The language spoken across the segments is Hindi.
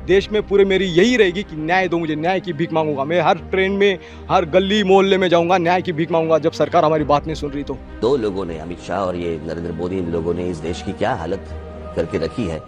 देश में पूरे मेरी यही रहेगी कि न्याय दो मुझे, न्याय की भीख मांगूंगा। मैं हर ट्रेन में, हर गली मोहल्ले में जाऊंगा, न्याय की भीख मांगूंगा जब सरकार हमारी बात नहीं सुन रही तो। दो लोगों ने, अमित शाह और ये नरेंद्र मोदी, इन लोगों ने इस देश की क्या हालत करके रखी है।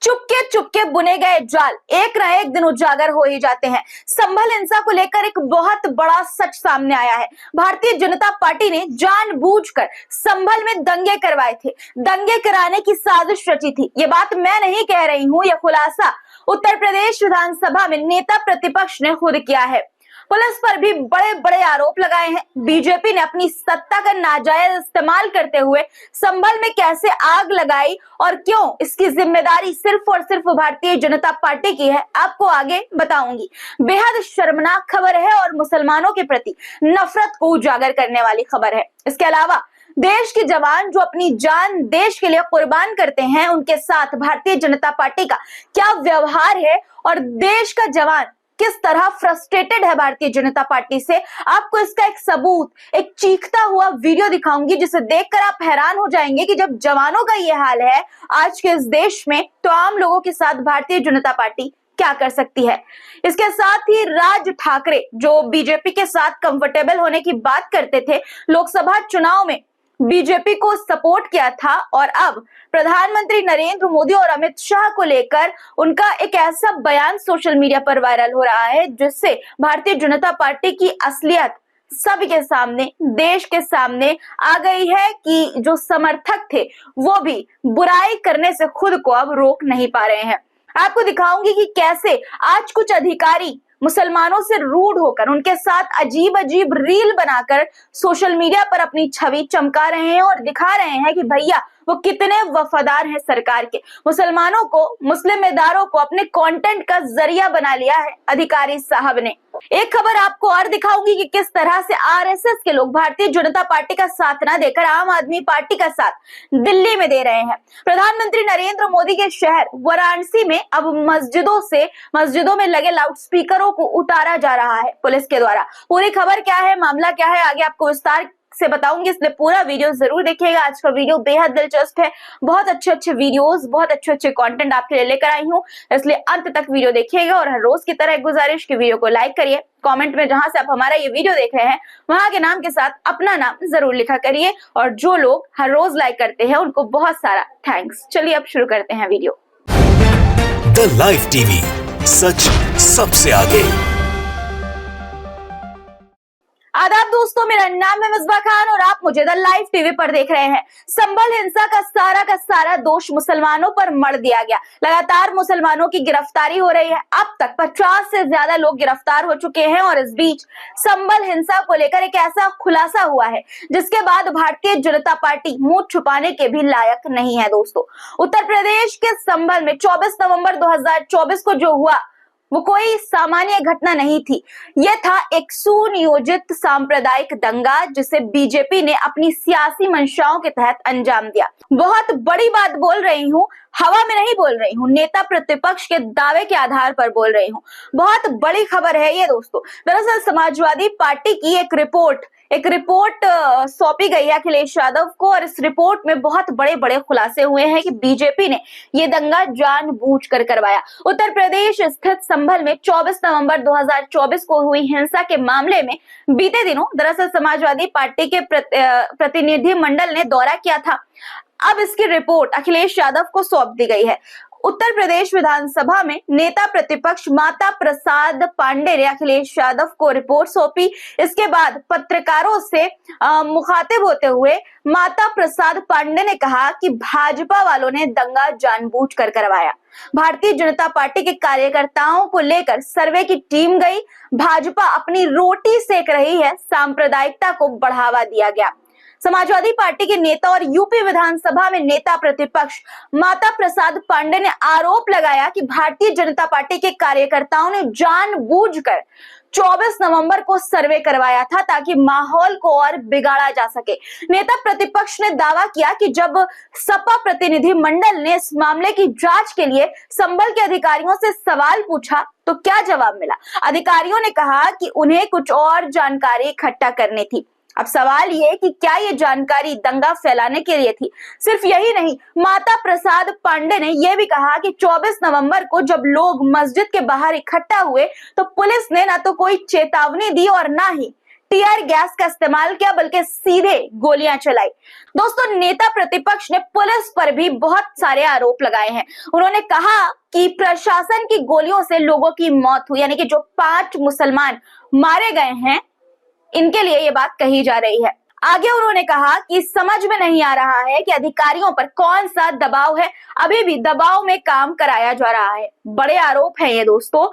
चुपके चुपके बुने गए जाल एक न एक दिन उजागर हो ही जाते हैं। संभल हिंसा को लेकर एक बहुत बड़ा सच सामने आया है। भारतीय जनता पार्टी ने जानबूझकर संभल में दंगे करवाए थे, दंगे कराने की साजिश रची थी। ये बात मैं नहीं कह रही हूं, यह खुलासा उत्तर प्रदेश विधानसभा में नेता प्रतिपक्ष ने खुद किया है। पुलिस पर भी बड़े बड़े आरोप लगाए हैं। बीजेपी ने अपनी सत्ता का नाजायज इस्तेमाल करते हुए संभल में कैसे आग लगाई और क्यों, इसकी जिम्मेदारी सिर्फ और सिर्फ भारतीय जनता पार्टी की है, आपको आगे बताऊंगी। बेहद शर्मनाक खबर है और मुसलमानों के प्रति नफरत को उजागर करने वाली खबर है। इसके अलावा देश के जवान जो अपनी जान देश के लिए कुर्बान करते हैं, उनके साथ भारतीय जनता पार्टी का क्या व्यवहार है और देश का जवान किस तरह फ्रस्ट्रेटेड है भारतीय जनता पार्टी से, आपको इसका एक सबूत, एक चीखता हुआ वीडियो दिखाऊंगी जिसे देखकर आप हैरान हो जाएंगे कि जब जवानों का ये हाल है आज के इस देश में, तो आम लोगों के साथ भारतीय जनता पार्टी क्या कर सकती है। इसके साथ ही राज ठाकरे जो बीजेपी के साथ कंफर्टेबल होने की बात करते थे, लोकसभा चुनाव में बीजेपी को सपोर्ट किया था और अब प्रधानमंत्री नरेंद्र मोदी और अमित शाह को लेकर उनका एक ऐसा बयान सोशल मीडिया पर वायरल हो रहा है जिससे भारतीय जनता पार्टी की असलियत सबके सामने, देश के सामने आ गई है कि जो समर्थक थे वो भी बुराई करने से खुद को अब रोक नहीं पा रहे हैं। आपको दिखाऊंगी कि कैसे आज कुछ अधिकारी मुसलमानों से रूड होकर उनके साथ अजीब अजीब रील बनाकर सोशल मीडिया पर अपनी छवि चमका रहे हैं और दिखा रहे हैं कि भैया वो कितने वफादार हैं सरकार के। मुसलमानों को, मुस्लिम इदारों को अपने कंटेंट का जरिया बना लिया है अधिकारी साहब ने। एक खबर आपको और दिखाऊंगी कि किस तरह से आरएसएस के लोग भारतीय जनता पार्टी का साथ ना देकर आम आदमी पार्टी का साथ दिल्ली में दे रहे हैं। प्रधानमंत्री नरेंद्र मोदी के शहर वाराणसी में अब मस्जिदों में लगे लाउडस्पीकरों को उतारा जा रहा है पुलिस के द्वारा। पूरी खबर क्या है, मामला क्या है, आगे आपको विस्तार से बताऊंगी, इसलिए पूरा वीडियो जरूर देखिएगा। आज का वीडियो बेहद दिलचस्प है, बहुत अच्छे वीडियोस, बहुत अच्छे कंटेंट आपके लिए लेकर आई हूँ, इसलिए अंत तक वीडियो देखिएगा। और हर रोज की तरह एक गुजारिश की वीडियो को लाइक करिए, कमेंट में जहां से आप हमारा ये वीडियो देख रहे हैं वहां के नाम के साथ अपना नाम जरूर लिखा करिए। और जो लोग हर रोज लाइक करते हैं उनको बहुत सारा थैंक्स। चलिए अब शुरू करते हैं वीडियो। द लाइव टीवी, सच सबसे आगे। आदाब दोस्तों, मेरा नाम है मिसबा खान और आप मुझे द लाइव टीवी पर देख रहे हैं। संभल हिंसा का सारा दोष मुसलमानों पर मढ़ दिया गया। लगातार मुसलमानों की गिरफ्तारी हो रही है। अब तक 50 से ज्यादा लोग गिरफ्तार हो चुके हैं और इस बीच संभल हिंसा को लेकर एक ऐसा खुलासा हुआ है जिसके बाद भारतीय जनता पार्टी मुंह छुपाने के भी लायक नहीं है। दोस्तों, उत्तर प्रदेश के संभल में 24 नवंबर 2024 को जो हुआ वो कोई सामान्य घटना नहीं थी। यह था एक सुनियोजित सांप्रदायिक दंगा जिसे बीजेपी ने अपनी सियासी मंशाओं के तहत अंजाम दिया। बहुत बड़ी बात बोल रही हूँ, हवा में नहीं बोल रही हूँ, नेता प्रतिपक्ष के दावे के आधार पर बोल रही हूँ। बहुत बड़ी खबर है ये दोस्तों। दरअसल समाजवादी पार्टी की एक रिपोर्ट सौंपी गई है अखिलेश यादव को और इस रिपोर्ट में बहुत बड़े खुलासे हुए हैं कि बीजेपी ने ये दंगा जानबूझकर करवाया। उत्तर प्रदेश स्थित संभल में 24 नवंबर 2024 को हुई हिंसा के मामले में बीते दिनों दरअसल समाजवादी पार्टी के प्रतिनिधि मंडल ने दौरा किया था। अब इसकी रिपोर्ट अखिलेश यादव को सौंप दी गई है। उत्तर प्रदेश विधानसभा में नेता प्रतिपक्ष माता प्रसाद पांडे ने अखिलेश यादव को रिपोर्ट सौंपी। इसके बाद पत्रकारों से मुखातिब होते हुए माता प्रसाद पांडे ने कहा कि भाजपा वालों ने दंगा जानबूझकर करवाया। भारतीय जनता पार्टी के कार्यकर्ताओं को लेकर सर्वे की टीम गई। भाजपा अपनी रोटी सेक रही है, सांप्रदायिकता को बढ़ावा दिया गया। समाजवादी पार्टी के नेता और यूपी विधानसभा में नेता प्रतिपक्ष माता प्रसाद पांडे ने आरोप लगाया कि भारतीय जनता पार्टी के कार्यकर्ताओं ने जानबूझकर 24 नवंबर को सर्वे करवाया था ताकि माहौल को और बिगाड़ा जा सके। नेता प्रतिपक्ष ने दावा किया कि जब सपा प्रतिनिधि मंडल ने इस मामले की जांच के लिए संभल के अधिकारियों से सवाल पूछा तो क्या जवाब मिला। अधिकारियों ने कहा कि उन्हें कुछ और जानकारी इकट्ठा करनी थी। अब सवाल ये कि क्या ये जानकारी दंगा फैलाने के लिए थी? सिर्फ यही नहीं, माता प्रसाद पांडे ने यह भी कहा कि 24 नवंबर को जब लोग मस्जिद के बाहर इकट्ठा हुए तो पुलिस ने ना तो कोई चेतावनी दी और ना ही टीयर गैस का इस्तेमाल किया, बल्कि सीधे गोलियां चलाई। दोस्तों, नेता प्रतिपक्ष ने पुलिस पर भी बहुत सारे आरोप लगाए हैं। उन्होंने कहा कि प्रशासन की गोलियों से लोगों की मौत हुई, यानी कि जो 5 मुसलमान मारे गए हैं, इनके लिए ये बात कही जा रही है। आगे उन्होंने कहा कि समझ में नहीं आ रहा है कि अधिकारियों पर कौन सा दबाव है, अभी भी दबाव में काम कराया जा रहा है। बड़े आरोप हैं ये दोस्तों।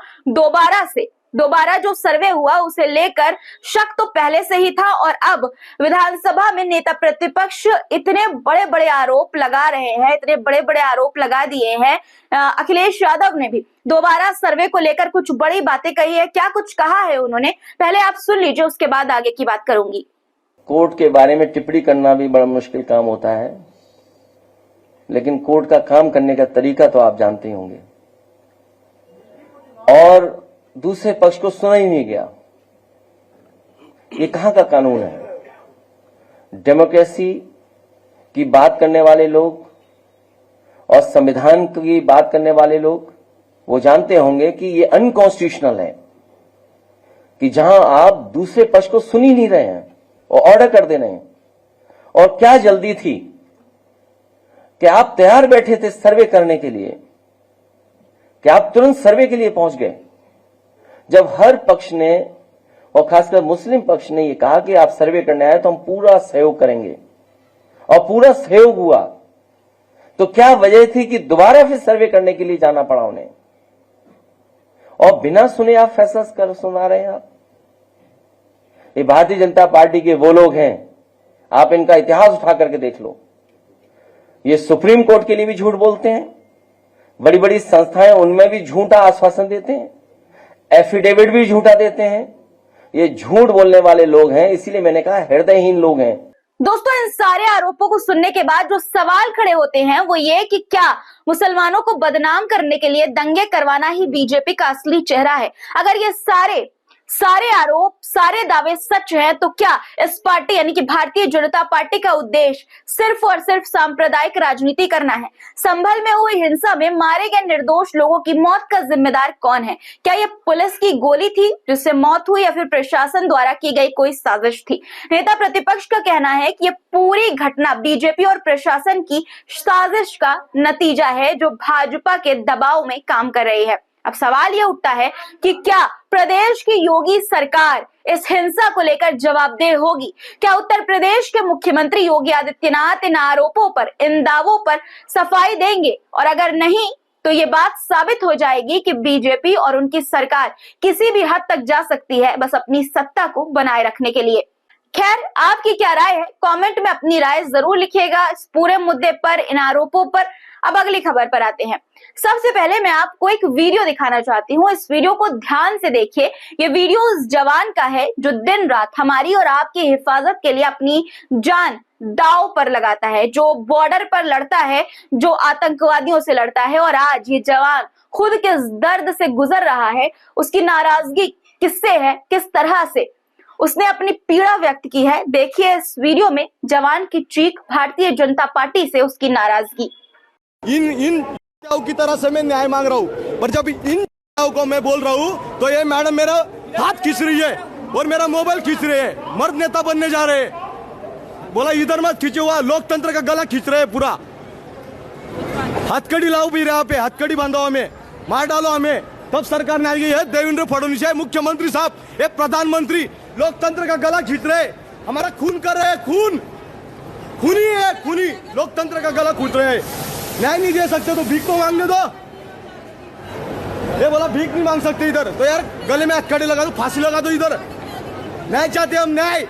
दोबारा जो सर्वे हुआ उसे लेकर शक तो पहले से ही था और अब विधानसभा में नेता प्रतिपक्ष इतने बड़े बड़े आरोप लगा रहे हैं, इतने बड़े बड़े आरोप लगा दिए हैं। अखिलेश यादव ने भी दोबारा सर्वे को लेकर कुछ बड़ी बातें कही है। क्या कुछ कहा है उन्होंने, पहले आप सुन लीजिए, उसके बाद आगे की बात करूंगी। कोर्ट के बारे में टिप्पणी करना भी बड़ा मुश्किल काम होता है, लेकिन कोर्ट का काम करने का तरीका तो आप जानते ही होंगे। और दूसरे पक्ष को सुना ही नहीं गया। ये कहां का कानून है? डेमोक्रेसी की बात करने वाले लोग और संविधान की बात करने वाले लोग वो जानते होंगे कि ये अनकॉन्स्टिट्यूशनल है कि जहां आप दूसरे पक्ष को सुन ही नहीं रहे हैं और ऑर्डर कर दे रहे हैं। और क्या जल्दी थी कि आप तैयार बैठे थे सर्वे करने के लिए, कि आप तुरंत सर्वे के लिए पहुंच गए, जब हर पक्ष ने और खासकर मुस्लिम पक्ष ने ये कहा कि आप सर्वे करने आए तो हम पूरा सहयोग करेंगे, और पूरा सहयोग हुआ। तो क्या वजह थी कि दोबारा फिर सर्वे करने के लिए जाना पड़ा उन्हें? और बिना सुने आप फैसला कर सुना रहे हैं। आप ये भारतीय जनता पार्टी के वो लोग हैं, आप इनका इतिहास उठा करके देख लो। ये सुप्रीम कोर्ट के लिए भी झूठ बोलते हैं, बड़ी बड़ी संस्थाएं उनमें भी झूठा आश्वासन देते हैं, एफिडेविट भी झूठा देते हैं। ये झूठ बोलने वाले लोग हैं, इसीलिए मैंने कहा हृदयहीन लोग हैं। दोस्तों, इन सारे आरोपों को सुनने के बाद जो सवाल खड़े होते हैं वो ये कि क्या मुसलमानों को बदनाम करने के लिए दंगे करवाना ही बीजेपी का असली चेहरा है? अगर ये सारे आरोप, सारे दावे सच हैं, तो क्या इस पार्टी यानी कि भारतीय जनता पार्टी का उद्देश्य सिर्फ और सिर्फ सांप्रदायिक राजनीति करना है? संभल में हुई हिंसा में मारे गए निर्दोष लोगों की मौत का जिम्मेदार कौन है? क्या ये पुलिस की गोली थी जिससे मौत हुई, या फिर प्रशासन द्वारा की गई कोई साजिश थी? नेता प्रतिपक्ष का कहना है कि ये पूरी घटना बीजेपी और प्रशासन की साजिश का नतीजा है, जो भाजपा के दबाव में काम कर रही है। अब सवाल ये उठता है कि क्या प्रदेश की योगी सरकार इस हिंसा को लेकर जवाबदेह होगी? क्या उत्तर प्रदेश के मुख्यमंत्री योगी आदित्यनाथ इन आरोपों पर, इन दावों पर सफाई देंगे? और अगर नहीं, तो ये बात साबित हो जाएगी कि बीजेपी और उनकी सरकार किसी भी हद तक जा सकती है, बस अपनी सत्ता को बनाए रखने के लिए। खैर, आपकी क्या राय है? कमेंट में अपनी राय जरूर लिखिएगा इस पूरे मुद्दे पर, इन आरोपों पर। अब अगली खबर पर आते हैं। सबसे पहले मैं आपको एक वीडियो दिखाना चाहती हूँ। इस वीडियो को ध्यान से देखिए। ये वीडियो उस जवान का है जो दिन रात हमारी और आपकी हिफाजत के लिए अपनी जान दांव पर लगाता है, जो बॉर्डर पर लड़ता है, जो आतंकवादियों से लड़ता है। और आज ये जवान खुद किस दर्द से गुजर रहा है, उसकी नाराजगी किससे है, किस तरह से उसने अपनी पीड़ा व्यक्त की है, देखिए इस वीडियो में जवान की चीख, भारतीय जनता पार्टी से उसकी नाराजगी। इन की तरह से मैं न्याय मांग रहा हूँ, पर जब इन को मैं बोल रहा हूँ तो ये मैडम मेरा हाथ खींच रही है और मेरा मोबाइल खींच रहे हैं। मर्द नेता बनने जा रहे हैं, बोला इधर मत खींचे, हुआ लोकतंत्र का गला खींच रहे हैं पूरा। हथकड़ी लाओ भी यहाँ पे, हथकड़ी बांधो हमें, मार डालो हमें, तब सरकार ने आई है। देवेंद्र फडणवीस है मुख्यमंत्री साहब, एक प्रधानमंत्री लोकतंत्र का गला खींच रहे, हमारा खून कर रहे हैं, खूनी है, खूनी लोकतंत्र का गला खींच रहे हैं। न्याय नहीं दे सकते तो भीख तो मांगने दो। ये बोला भीख नहीं मांग सकते इधर, तो यार गले में हथकड़ी लगा दो, फांसी लगा दो इधर। न्याय चाहते हम, न्याय।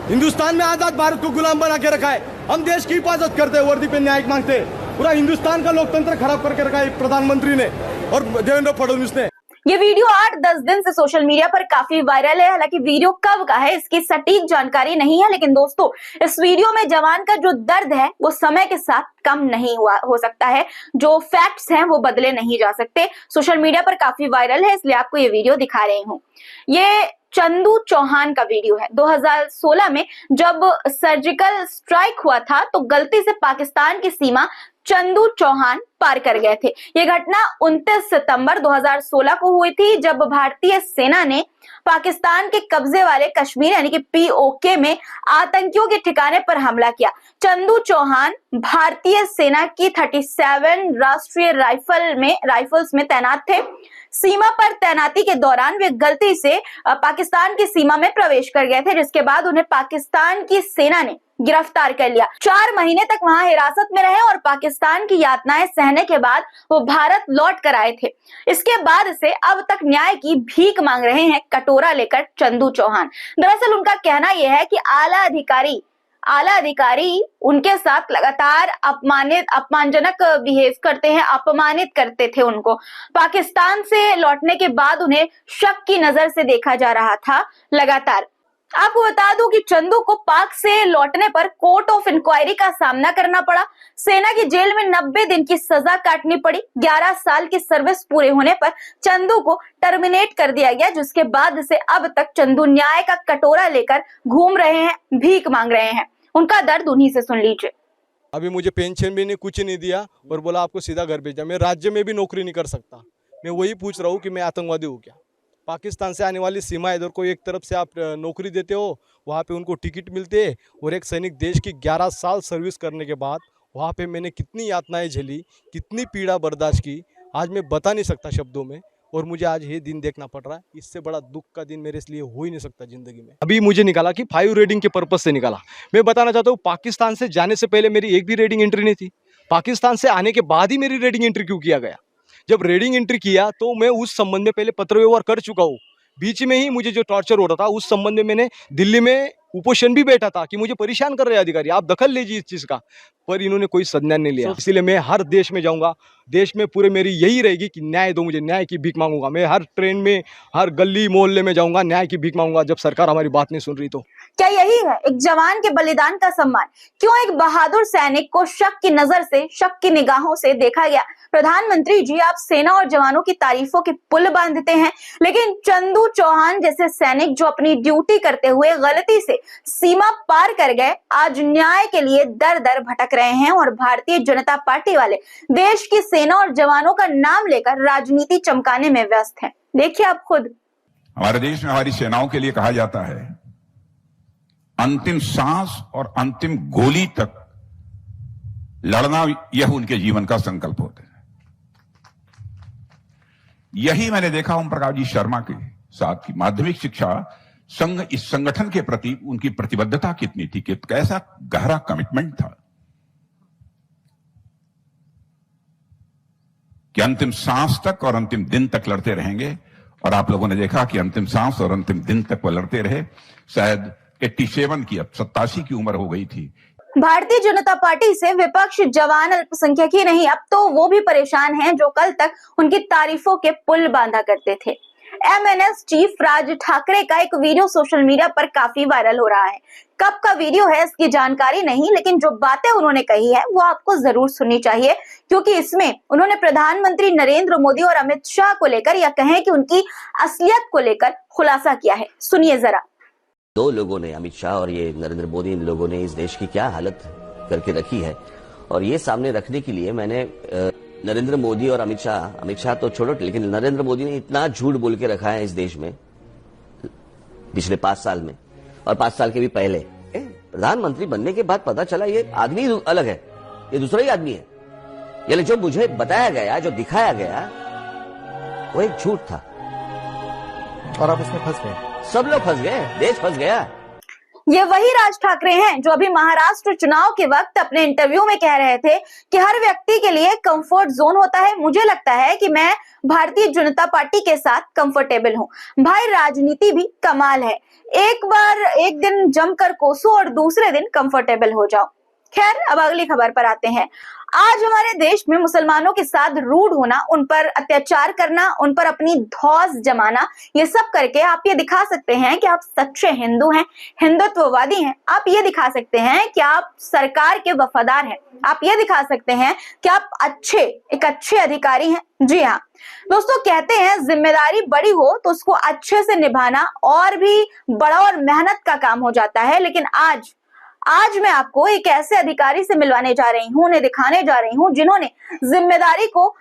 हिंदुस्तान में आजाद भारत को गुलाम बना के रखा है, हम देश की हिफाजत करते हैं, वर्दी पे न्याय मांगते हैं। पूरा हिंदुस्तान का लोकतंत्र खराब करके रखा है प्रधानमंत्री ने और देवेंद्र फडणवीस ने। ये वीडियो 8-10 दिन से सोशल मीडिया पर काफी वायरल है। हालांकि वीडियो कब का है इसकी सटीक जानकारी नहीं है, लेकिन दोस्तों इस वीडियो में जवान का जो दर्द है वो समय के साथ कम नहीं हो सकता है। जो फैक्ट्स हैं वो बदले नहीं जा सकते। सोशल मीडिया पर काफी वायरल है, इसलिए आपको ये वीडियो दिखा रही हूँ। ये चंदू चौहान का वीडियो है। 2016 में जब सर्जिकल स्ट्राइक हुआ था तो गलती से पाकिस्तान की सीमा चंदू चौहान पार कर गए थे। ये घटना 29 सितंबर 2016 को हुई थी जब भारतीय सेना ने पाकिस्तान के कब्जे वाले कश्मीर यानी कि POK में आतंकियों के ठिकाने पर हमला किया। चंदू चौहान भारतीय सेना की 37 राष्ट्रीय राइफल्स में तैनात थे। सीमा पर तैनाती के दौरान वे गलती से पाकिस्तान की सीमा में प्रवेश कर गए थे, जिसके बाद उन्हें पाकिस्तान की सेना ने गिरफ्तार कर लिया। 4 महीने तक वहां हिरासत में रहे और पाकिस्तान की यातनाएं सहने के बाद वो भारत लौट कर आए थे। इसके बाद से अब तक न्याय की भीख मांग रहे हैं कटोरा लेकर चंदू चौहान। दरअसल उनका कहना यह है कि आला अधिकारी उनके साथ लगातार अपमानजनक बिहेव करते हैं, अपमानित करते थे उनको। पाकिस्तान से लौटने के बाद उन्हें शक की नजर से देखा जा रहा था लगातार। आपको बता दूं कि चंदू को पाक से लौटने पर कोर्ट ऑफ इंक्वायरी का सामना करना पड़ा। सेना की जेल में 90 दिन की सजा काटनी पड़ी। 11 साल की सर्विस पूरे होने पर चंदू को टर्मिनेट कर दिया गया, जिसके बाद से अब तक चंदू न्याय का कटोरा लेकर घूम रहे हैं, भीख मांग रहे हैं। उनका दर्द उन्हीं से सुन लीजिए। अभी मुझे पेंशन भी नहीं, कुछ नहीं दिया और बोला आपको सीधा घर भेजा। मैं राज्य में भी नौकरी नहीं कर सकता। मैं वही पूछ रहा हूँ कि मैं आतंकवादी हूँ क्या? पाकिस्तान से आने वाली सीमा इधर को एक तरफ से आप नौकरी देते हो, वहाँ पे उनको टिकट मिलते हैं और एक सैनिक देश की 11 साल सर्विस करने के बाद वहाँ पे मैंने कितनी यातनाएं झेली, कितनी पीड़ा बर्दाश्त की, आज मैं बता नहीं सकता शब्दों में। और मुझे आज ये दिन देखना पड़ रहा है। इससे बड़ा दुख का दिन मेरे लिए हो ही नहीं सकता जिंदगी में। अभी मुझे निकाला कि 5 रेटिंग के पर्पज से निकाला। मैं बताना चाहता हूँ, पाकिस्तान से जाने से पहले मेरी एक भी रेटिंग एंट्री नहीं थी। पाकिस्तान से आने के बाद ही मेरी रेटिंग एंट्री क्यों किया गया? जब रेटिंग एंट्री किया तो मैं उस संबंध में पहले पत्र व्यवहार कर चुका हूँ। बीच में ही मुझे जो टॉर्चर हो रहा था उस संबंध में मैंने दिल्ली में उपोषण भी बैठा था कि मुझे परेशान कर रहे अधिकारी, आप दखल लीजिए इस चीज का, पर इन्होंने कोई संज्ञान नहीं लिया। इसलिए मैं हर देश में जाऊंगा, देश में पूरे मेरी यही रहेगी कि न्याय दो मुझे, न्याय की भीख मांगूंगा। मैं हर ट्रेन में, हर गली मोहल्ले में जाऊंगा, न्याय की भीख मांगूंगा जब सरकार हमारी बात नहीं सुन रही तो। क्या यही है एक जवान के बलिदान का सम्मान? क्यों एक बहादुर सैनिक को शक की नजर से, शक की निगाहों से देखा गया? प्रधानमंत्री जी, आप सेना और जवानों की तारीफों के पुल बांधते हैं, लेकिन चंदू चौहान जैसे सैनिक जो अपनी ड्यूटी करते हुए गलती से सीमा पार कर गए, आज न्याय के लिए दर दर भटक रहे हैं और भारतीय जनता पार्टी वाले देश की सेना और जवानों का नाम लेकर राजनीति चमकाने में व्यस्त हैं। देखिए आप खुद। हमारे देश में हमारी सेनाओं के लिए कहा जाता है, अंतिम सांस और अंतिम गोली तक लड़ना, यह उनके जीवन का संकल्प होता है। यही मैंने देखा ओम प्रकाश जी शर्मा के साथ की माध्यमिक शिक्षा संघ, इस संगठन के प्रति उनकी प्रतिबद्धता कितनी थी, कि कैसा गहरा कमिटमेंट था कि अंतिम सांस तक और अंतिम दिन तक लड़ते रहेंगे। और आप लोगों ने देखा कि अंतिम सांस और अंतिम दिन तक वो लड़ते रहे। शायद 87 की, अब 87 की उम्र हो गई थी। भारतीय जनता पार्टी से विपक्ष, जवान, अल्पसंख्यक ही नहीं, अब तो वो भी परेशान हैं जो कल तक उनकी तारीफों के पुल बांधा करते थे। MNS चीफ राज ठाकरे का एक वीडियो सोशल मीडिया पर काफी वायरल हो रहा है। कब का वीडियो है इसकी जानकारी नहीं, लेकिन जो बातें उन्होंने कही है वो आपको जरूर सुननी चाहिए, क्योंकि इसमें उन्होंने प्रधानमंत्री नरेंद्र मोदी और अमित शाह को लेकर, या कहें कि उनकी असलियत को लेकर खुलासा किया है। सुनिए जरा। 2 लोगों ने, अमित शाह और ये नरेंद्र मोदी, इन लोगों ने इस देश की क्या हालत करके रखी है, और ये सामने रखने के लिए मैंने नरेंद्र मोदी और अमित शाह तो छोड़ो, लेकिन नरेंद्र मोदी ने इतना झूठ बोल के रखा है इस देश में पिछले 5 साल में, और 5 साल के भी पहले। प्रधानमंत्री बनने के बाद पता चला ये आदमी अलग है, ये दूसरा ही आदमी है। यानी जो मुझे बताया गया, जो दिखाया गया, वो एक झूठ था और आप उसमें फंस गए। सब लोग फंस गए, देश फंस गया। ये वही राज ठाकरे हैं जो अभी महाराष्ट्र चुनाव के वक्त अपने इंटरव्यू में कह रहे थे कि हर व्यक्ति के लिए कंफर्ट जोन होता है। मुझे लगता है कि मैं भारतीय जनता पार्टी के साथ कंफर्टेबल हूं। भाई, राजनीति भी कमाल है, एक दिन जमकर कोसो और दूसरे दिन कंफर्टेबल हो जाओ। खैर, अब अगली खबर पर आते हैं। आज हमारे देश में मुसलमानों के साथ रूड होना, उन पर अत्याचार करना, उन पर अपनी धौंस जमाना, ये सब करके आप ये दिखा सकते हैं कि आप सच्चे हिंदू हैं, हिंदुत्ववादी हैं। आप ये दिखा सकते हैं कि आप सरकार के वफादार हैं। आप ये दिखा सकते हैं कि आप एक अच्छे अधिकारी हैं। जी हाँ दोस्तों, कहते हैं जिम्मेदारी बड़ी हो तो उसको अच्छे से निभाना और भी बड़ा और मेहनत का काम हो जाता है। लेकिन आज मैं आपको एक ऐसे अधिकारी से मिलवाने जा रही हूं, उन्हें दिखाने जा रही हूं, जिन्होंने जिम्मेदारी को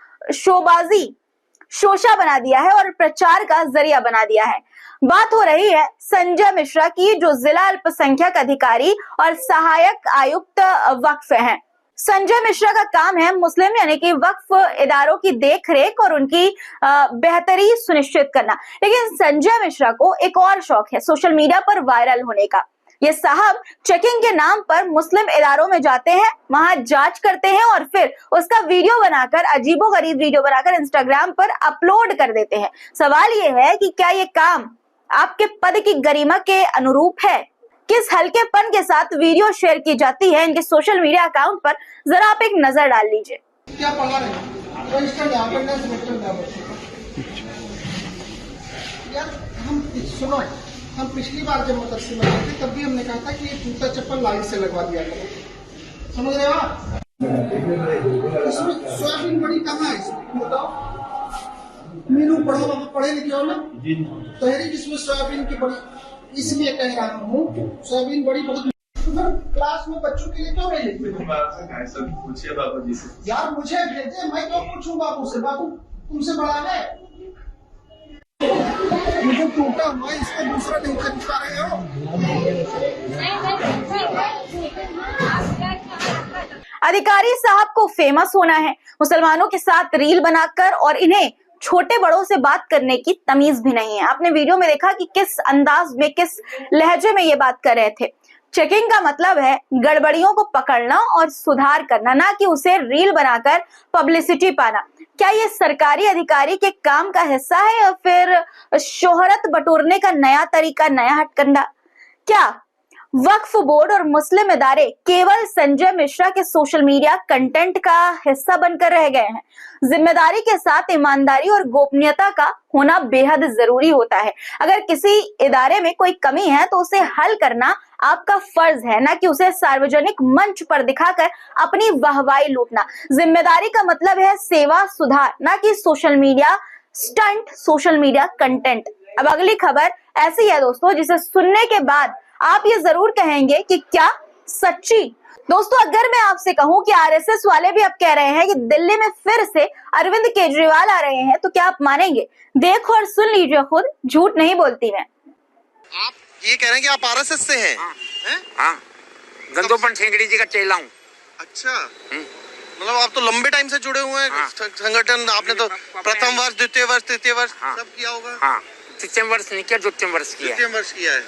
शोशा बना दिया है और प्रचार का जरिया बना दिया है। बात हो रही है संजय मिश्रा की, जो जिला अल्पसंख्यक अधिकारी और सहायक आयुक्त वक्फ हैं। संजय मिश्रा का काम है मुस्लिम यानी कि वक्फ इदारों की देखरेख और उनकी बेहतरी सुनिश्चित करना। लेकिन संजय मिश्रा को एक और शौक है सोशल मीडिया पर वायरल होने का। ये साहब चेकिंग के नाम पर मुस्लिम इदारों में जाते हैं, वहां जांच करते हैं और फिर उसका वीडियो बनाकर, अजीबोगरीब वीडियो बनाकर इंस्टाग्राम पर अपलोड कर देते हैं। सवाल ये है कि क्या ये काम आपके पद की गरिमा के अनुरूप है? किस हल्केपन के साथ वीडियो शेयर की जाती है इनके सोशल मीडिया अकाउंट पर, जरा आप एक नजर डाल लीजिए। क्या पढ़ा रहे हैं? यार सुनो, हम पिछली बार जब मदरसे में गए थे तब भी हमने कहा था कि ये जूता चप्पल लाइन से लगवा दिया करो। समझ रहे हो आप? इसमें सोयाबीन बड़ी कहाँ है इसमें बताओ। मीनू पढ़ो, पढ़े लिखे हो ना? तहरीर जिसमें सोयाबीन की बड़ी, इसलिए कह रहा हूँ सोयाबीन बड़ी बहुत। क्लास में बच्चों के लिए क्यों नहीं लिखते? पूछिए बाबू जी से। यार मुझे भेजे, मैं क्यों पूछूं बाबू से? बाबू तुमसे बड़ा है। मुझे टूटा हुआ इसको दूसरा नहीं खरीद पा रहे हो। अधिकारी साहब को फेमस होना है, मुसलमानों के साथ रील बनाकर, और इन्हें छोटे बड़ों से बात करने की तमीज भी नहीं है। आपने वीडियो में देखा कि किस अंदाज में, किस लहजे में ये बात कर रहे थे। चेकिंग का मतलब है गड़बड़ियों को पकड़ना और सुधार करना, ना कि उसे रील बनाकर पब्लिसिटी पाना। क्या ये सरकारी अधिकारी के काम का हिस्सा है या फिर शोहरत बटोरने का नया तरीका, नया हथकंडा? क्या वक्फ बोर्ड और मुस्लिम इदारे केवल संजय मिश्रा के सोशल मीडिया कंटेंट का हिस्सा बनकर रह गए हैं? जिम्मेदारी के साथ ईमानदारी और गोपनीयता का होना बेहद जरूरी होता है। अगर किसी इदारे में कोई कमी है तो उसे हल करना आपका फर्ज है, ना कि उसे सार्वजनिक मंच पर दिखाकर अपनी वाहवाही लूटना। जिम्मेदारी का मतलब है सेवा, सुधार, ना कि social media stunt, social media content. अब अगली खबर ऐसी है दोस्तों, जिसे सुनने के बाद आप ये जरूर कहेंगे कि क्या सच्ची? दोस्तों, अगर मैं आपसे कहूं कि आरएसएस वाले भी अब कह रहे हैं कि दिल्ली में फिर से अरविंद केजरीवाल आ रहे हैं, तो क्या आप मानेंगे? देखो और सुन लीजिए खुद, झूठ नहीं बोलती मैं। आप ये कह रहे हैं कि आप आरएसएस से हैं? हाँ, गंदोपन ठेंगड़ी जी का चेला हूँ। अच्छा, मतलब आप तो लंबे टाइम से जुड़े हुए हैं संगठन। आपने तो प्रथम वर्ष, द्वितीय वर्ष, तृतीय वर्ष सब किया होगा। हाँ, तृतीय वर्ष नहीं किया, द्वितीय वर्ष किया। द्वितीय वर्ष किया है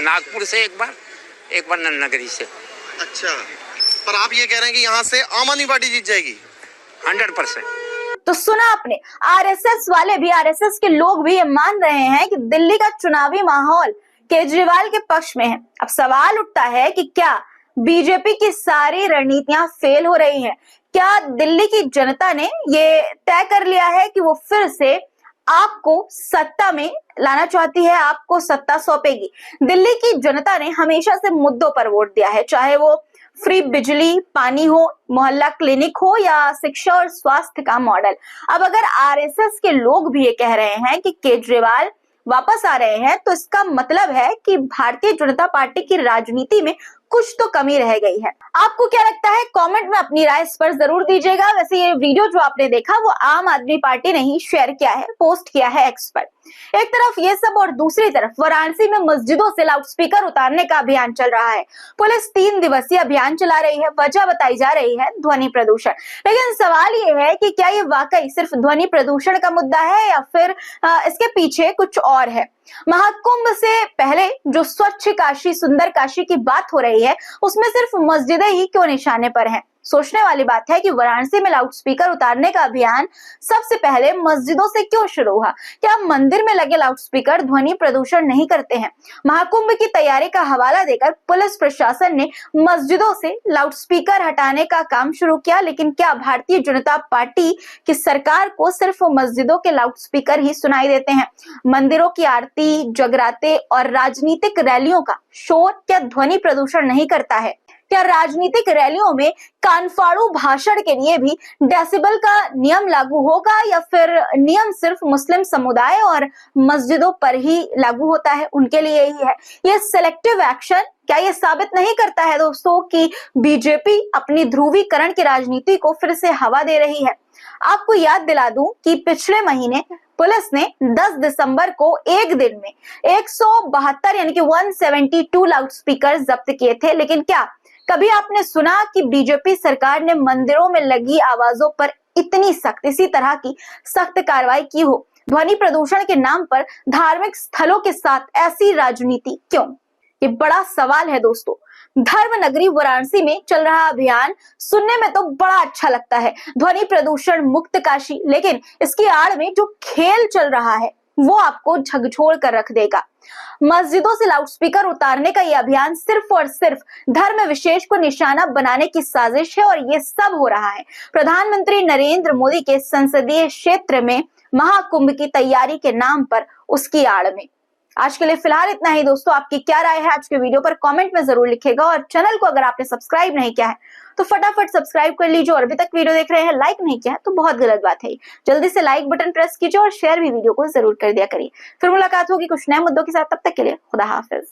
नागपुर से एक बार नन्नगरी से। अच्छा, पर आप ये कह रहे हैं कि यहाँ से आम आदमी पार्टी जीत जाएगी 100%। तो सुना आपने, आरएसएस वाले भी, आरएसएस के लोग भी ये मान रहे हैं कि दिल्ली का चुनावी माहौल केजरीवाल के पक्ष में है। अब सवाल उठता है कि क्या बीजेपी की सारी रणनीतियां फेल हो रही हैं? क्या दिल्ली की जनता ने ये तय कर लिया है कि वो फिर से आपको सत्ता में लाना चाहती है, आपको सत्ता सौंपेगी? दिल्ली की जनता ने हमेशा से मुद्दों पर वोट दिया है, चाहे वो फ्री बिजली, पानी हो, मोहल्ला क्लिनिक हो या शिक्षा और स्वास्थ्य का मॉडल। अब अगर आरएसएस के लोग भी ये कह रहे हैं कि केजरीवाल वापस आ रहे हैं, तो इसका मतलब है कि भारतीय जनता पार्टी की राजनीति में कुछ तो कमी रह गई है। आपको क्या लगता है? कमेंट में अपनी राय इस पर जरूर दीजिएगा। वैसे ये वीडियो जो आपने देखा वो आम आदमी पार्टी ने ही शेयर किया है, पोस्ट किया है एक्स पर। एक तरफ ये सब और दूसरी तरफ वाराणसी में मस्जिदों से लाउडस्पीकर उतारने का अभियान चल रहा है। पुलिस 3 दिवसीय अभियान चला रही है। वजह बताई जा रही है ध्वनि प्रदूषण। लेकिन सवाल ये है कि क्या ये वाकई सिर्फ ध्वनि प्रदूषण का मुद्दा है या फिर इसके पीछे कुछ और है? महाकुंभ से पहले जो स्वच्छ काशी, सुंदर काशी की बात हो रही है, उसमें सिर्फ मस्जिदें ही क्यों निशाने पर हैं? सोचने वाली बात है कि वाराणसी में लाउडस्पीकर उतारने का अभियान सबसे पहले मस्जिदों से क्यों शुरू हुआ? क्या मंदिर में लगे लाउडस्पीकर ध्वनि प्रदूषण नहीं करते हैं? महाकुंभ की तैयारी का हवाला देकर पुलिस प्रशासन ने मस्जिदों से लाउडस्पीकर हटाने का काम शुरू किया, लेकिन क्या भारतीय जनता पार्टी की सरकार को सिर्फ मस्जिदों के लाउडस्पीकर ही सुनाई देते हैं? मंदिरों की आरती, जगराते और राजनीतिक रैलियों का शोर क्या ध्वनि प्रदूषण नहीं करता है? क्या राजनीतिक रैलियों में कानफाड़ू भाषण के लिए भी डेसिबल का नियम लागू होगा, या फिर नियम सिर्फ मुस्लिम समुदाय और मस्जिदों पर ही लागू होता है, उनके लिए ही है? ये सिलेक्टिव एक्शन क्या ये साबित नहीं करता है दोस्तों कि बीजेपी अपनी ध्रुवीकरण की राजनीति को फिर से हवा दे रही है? आपको याद दिला दूं कि पिछले महीने पुलिस ने 10 दिसंबर को एक दिन में 172 यानी कि 172 लाउडस्पीकर जब्त किए थे, लेकिन क्या कभी आपने सुना कि बीजेपी सरकार ने मंदिरों में लगी आवाजों पर इतनी सख्त, इसी तरह की सख्त कार्रवाई की हो? ध्वनि प्रदूषण के नाम पर धार्मिक स्थलों के साथ ऐसी राजनीति क्यों? ये बड़ा सवाल है दोस्तों। धर्म नगरी वाराणसी में चल रहा अभियान सुनने में तो बड़ा अच्छा लगता है, ध्वनि प्रदूषण मुक्त काशी, लेकिन इसकी आड़ में जो खेल चल रहा है वो आपको झकझोर कर रख देगा। मस्जिदों से लाउडस्पीकर उतारने का यह अभियान सिर्फ और सिर्फ धर्म विशेष को निशाना बनाने की साजिश है, और ये सब हो रहा है प्रधानमंत्री नरेंद्र मोदी के संसदीय क्षेत्र में महाकुंभ की तैयारी के नाम पर, उसकी आड़ में। आज के लिए फिलहाल इतना ही दोस्तों। आपकी क्या राय है आज के वीडियो पर कमेंट में जरूर लिखिएगा, और चैनल को अगर आपने सब्सक्राइब नहीं किया है तो फटाफट सब्सक्राइब कर लीजिए, और अभी तक वीडियो देख रहे हैं लाइक नहीं किया है तो बहुत गलत बात है। जल्दी से लाइक बटन प्रेस कीजिए और शेयर भी वीडियो को जरूर कर दिया करिए। फिर मुलाकात होगी कुछ नए मुद्दों के साथ, तब तक के लिए खुदा हाफिज।